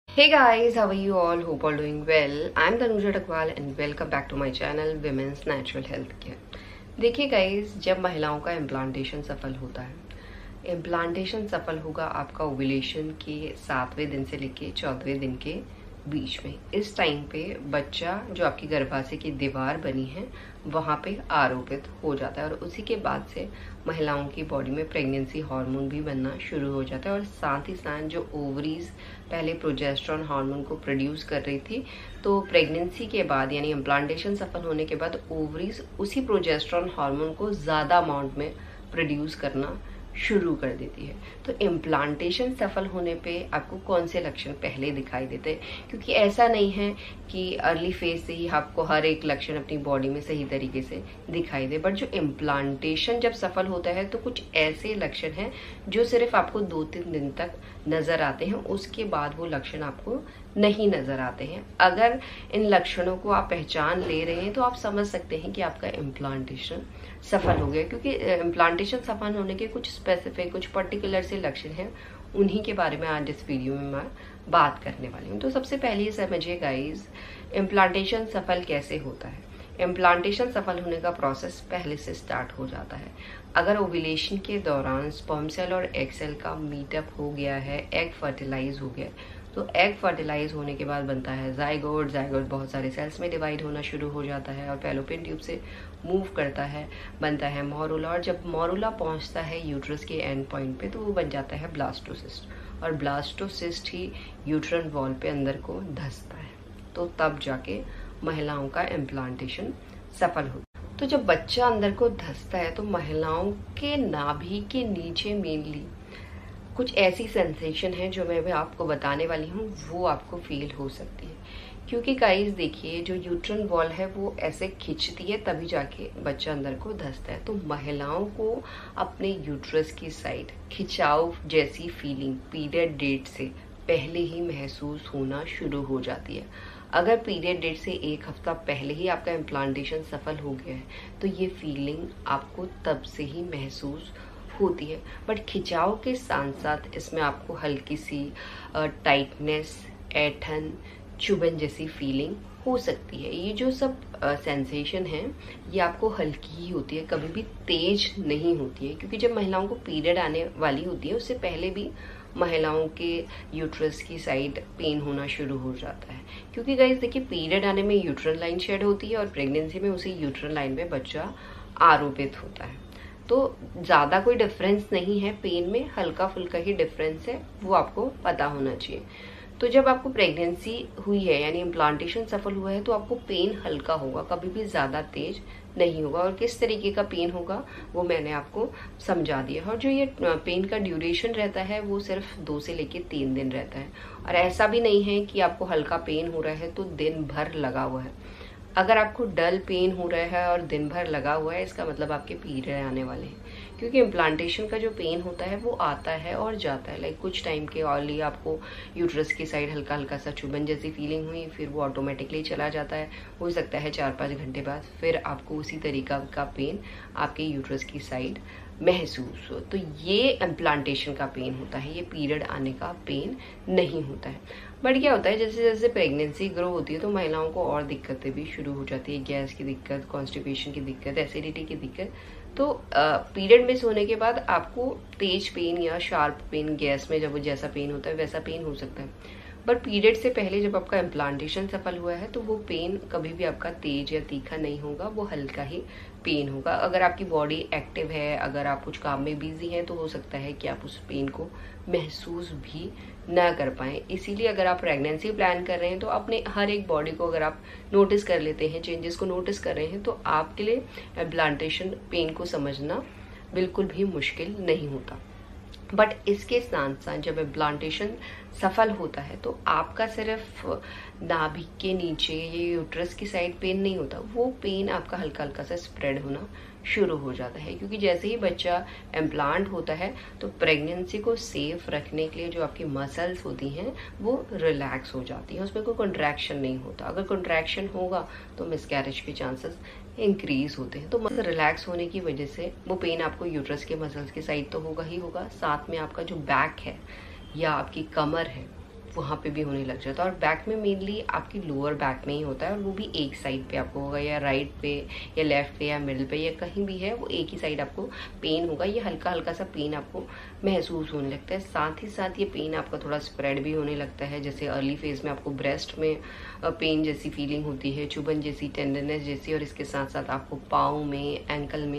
Hey guys, how are you all? Hope all doing well. I'm Tanuja Takwal and welcome back to my channel Women's Natural Health Care. देखिए guys, जब महिलाओं का implantation सफल होता है, implantation सफल होगा आपका ओव्यूलेशन के 7वें दिन से लेके 14वें दिन के बीच में। इस टाइम पे बच्चा जो आपकी गर्भाशय की दीवार बनी है वहाँ पे आरोपित हो जाता है और उसी के बाद से महिलाओं की बॉडी में प्रेगनेंसी हार्मोन भी बनना शुरू हो जाता है और साथ ही साथ जो ओवरीज पहले प्रोजेस्टेरोन हार्मोन को प्रोड्यूस कर रही थी, तो प्रेगनेंसी के बाद यानी इम्प्लांटेशन सफल होने के बाद ओवरीज उसी प्रोजेस्टेरोन हार्मोन को ज़्यादा अमाउंट में प्रोड्यूस करना शुरू कर देती है। तो इम्प्लांटेशन सफल होने पे आपको कौन से लक्षण पहले दिखाई देते हैं, क्योंकि ऐसा नहीं है कि अर्ली फेज से ही आपको हर एक लक्षण अपनी बॉडी में सही तरीके से दिखाई दे, बट जो इम्प्लांटेशन जब सफल होता है तो कुछ ऐसे लक्षण हैं जो सिर्फ आपको 2-3 दिन तक नजर आते हैं, उसके बाद वो लक्षण आपको नहीं नजर आते हैं। अगर इन लक्षणों को आप पहचान ले रहे हैं तो आप समझ सकते हैं कि आपका इम्प्लांटेशन सफल हो गया, क्योंकि इम्प्लांटेशन सफल होने के कुछ स्पेसिफिक कुछ पर्टिकुलर से लक्षण हैं, उन्हीं के बारे में आज इस वीडियो में मैं बात करने वाली हूँ। तो सबसे पहले समझिए गाइस, इम्प्लांटेशन सफल कैसे होता है। इम्प्लांटेशन सफल होने का प्रोसेस पहले से स्टार्ट हो जाता है। अगर ओव्यूलेशन के दौरान स्पर्म सेल और एग सेल का मीटअप हो गया है, एग फर्टिलाइज हो गया, तो एग फर्टिलाइज होने के बाद बनता है जाइगोट। जाइगोट बहुत सारे सेल्स में डिवाइड होना शुरू हो जाता है और फैलोपियन ट्यूब से मूव करता है, बनता है मोरुला, और जब मोरुला पहुंचता है यूट्रस के एंड पॉइंट पे तो वो बन जाता है ब्लास्टोसिस्ट, और ब्लास्टोसिस्ट ही यूट्रन वॉल पे अंदर को धंसता है, तो तब जाके महिलाओं का इम्प्लांटेशन सफल होता है। तो जब बच्चा अंदर को धंसता है तो महिलाओं के नाभि के नीचे मेनली कुछ ऐसी सेंसेशन है जो मैं भी आपको बताने वाली हूँ, वो आपको फील हो सकती है। क्योंकि गाइस देखिए, जो यूट्रन वॉल है वो ऐसे खिंचती है तभी जाके बच्चा अंदर को धंसता है, तो महिलाओं को अपने यूट्रस की साइड खिंचाव जैसी फीलिंग पीरियड डेट से पहले ही महसूस होना शुरू हो जाती है। अगर पीरियड डेट से 1 हफ्ता पहले ही आपका इम्प्लांटेशन सफल हो गया है तो ये फीलिंग आपको तब से ही महसूस होती है, बट खिंचाव के साथ साथ इसमें आपको हल्की सी टाइटनेस, ऐंठन, चुभन जैसी फीलिंग हो सकती है। ये जो सब सेंसेशन है ये आपको हल्की ही होती है, कभी भी तेज नहीं होती है, क्योंकि जब महिलाओं को पीरियड आने वाली होती है उससे पहले भी महिलाओं के यूट्रस की साइड पेन होना शुरू हो जाता है। क्योंकि गाइस देखिए, पीरियड आने में यूट्रन लाइन शेड होती है और प्रेगनेंसी में उसी यूट्रन लाइन में बच्चा आरोपित होता है, तो ज़्यादा कोई डिफरेंस नहीं है पेन में, हल्का फुल्का ही डिफरेंस है, वो आपको पता होना चाहिए। तो जब आपको प्रेगनेंसी हुई है यानी इम्प्लांटेशन सफल हुआ है तो आपको पेन हल्का होगा, कभी भी ज़्यादा तेज नहीं होगा, और किस तरीके का पेन होगा वो मैंने आपको समझा दिया। और जो ये पेन का ड्यूरेशन रहता है वो सिर्फ 2 से लेके 3 दिन रहता है, और ऐसा भी नहीं है कि आपको हल्का पेन हो रहा है तो दिन भर लगा हुआ है। अगर आपको डल पेन हो रहा है और दिन भर लगा हुआ है, इसका मतलब आपके पीरियड आने वाले हैं, क्योंकि इम्प्लांटेशन का जो पेन होता है वो आता है और जाता है। लाइक कुछ टाइम के और लिए आपको यूट्रस की साइड हल्का हल्का सा चुभन जैसी फीलिंग हुई, फिर वो ऑटोमेटिकली चला जाता है, हो सकता है 4-5 घंटे बाद फिर आपको उसी तरीका का पेन आपके यूट्रस की साइड महसूस हो। तो ये इम्प्लांटेशन का पेन होता है, ये पीरियड आने का पेन नहीं होता है। बट क्या होता है, जैसे जैसे प्रेगनेंसी ग्रो होती है तो महिलाओं को और दिक्कतें भी शुरू हो जाती है, गैस की दिक्कत, कॉन्स्टिपेशन की दिक्कत, एसिडिटी की दिक्कत। तो पीरियड मिस होने के बाद आपको तेज पेन या शार्प पेन, गैस में जब जैसा पेन होता है वैसा पेन हो सकता है, बट पीरियड से पहले जब आपका इम्प्लांटेशन सफल हुआ है तो वो पेन कभी भी आपका तेज या तीखा नहीं होगा, वो हल्का ही पेन होगा। अगर आपकी बॉडी एक्टिव है, अगर आप कुछ काम में बिजी हैं तो हो सकता है कि आप उस पेन को महसूस भी ना कर पाएं। इसीलिए अगर आप प्रेगनेंसी प्लान कर रहे हैं तो अपने हर एक बॉडी को अगर आप नोटिस कर लेते हैं, चेंजेस को नोटिस कर रहे हैं, तो आपके लिए इम्प्लांटेशन पेन को समझना बिल्कुल भी मुश्किल नहीं होता। बट इसके साथ साथ जब इम्प्लांटेशन सफल होता है तो आपका सिर्फ नाभि के नीचे ये यूट्रस की साइड पेन नहीं होता, वो पेन आपका हल्का हल्का सा स्प्रेड होना शुरू हो जाता है, क्योंकि जैसे ही बच्चा इम्प्लांट होता है तो प्रेगनेंसी को सेफ रखने के लिए जो आपकी मसल्स होती हैं वो रिलैक्स हो जाती हैं, उसमें कोई कॉन्ट्रैक्शन नहीं होता। अगर कॉन्ट्रैक्शन होगा तो मिसकैरेज के चांसेस इंक्रीज होते हैं। तो मसल रिलैक्स होने की वजह से वो पेन आपको यूट्रस के मसल्स की साइड तो होगा ही होगा, साथ में आपका जो बैक है या आपकी कमर है वहाँ पे भी होने लग जाता है। और बैक में मेनली आपकी लोअर बैक में ही होता है, और वो भी एक साइड पे आपको होगा, या राइट पे या लेफ्ट पे या मिडिल पे या कहीं भी है, वो एक ही साइड आपको पेन होगा। ये हल्का हल्का सा पेन आपको महसूस होने लगता है। साथ ही साथ ये पेन आपका थोड़ा स्प्रेड भी होने लगता है। जैसे अर्ली फेज में आपको ब्रेस्ट में पेन जैसी फीलिंग होती है, चुभन जैसी, टेंडरनेस जैसी, और इसके साथ साथ आपको पाँव में, एंकल में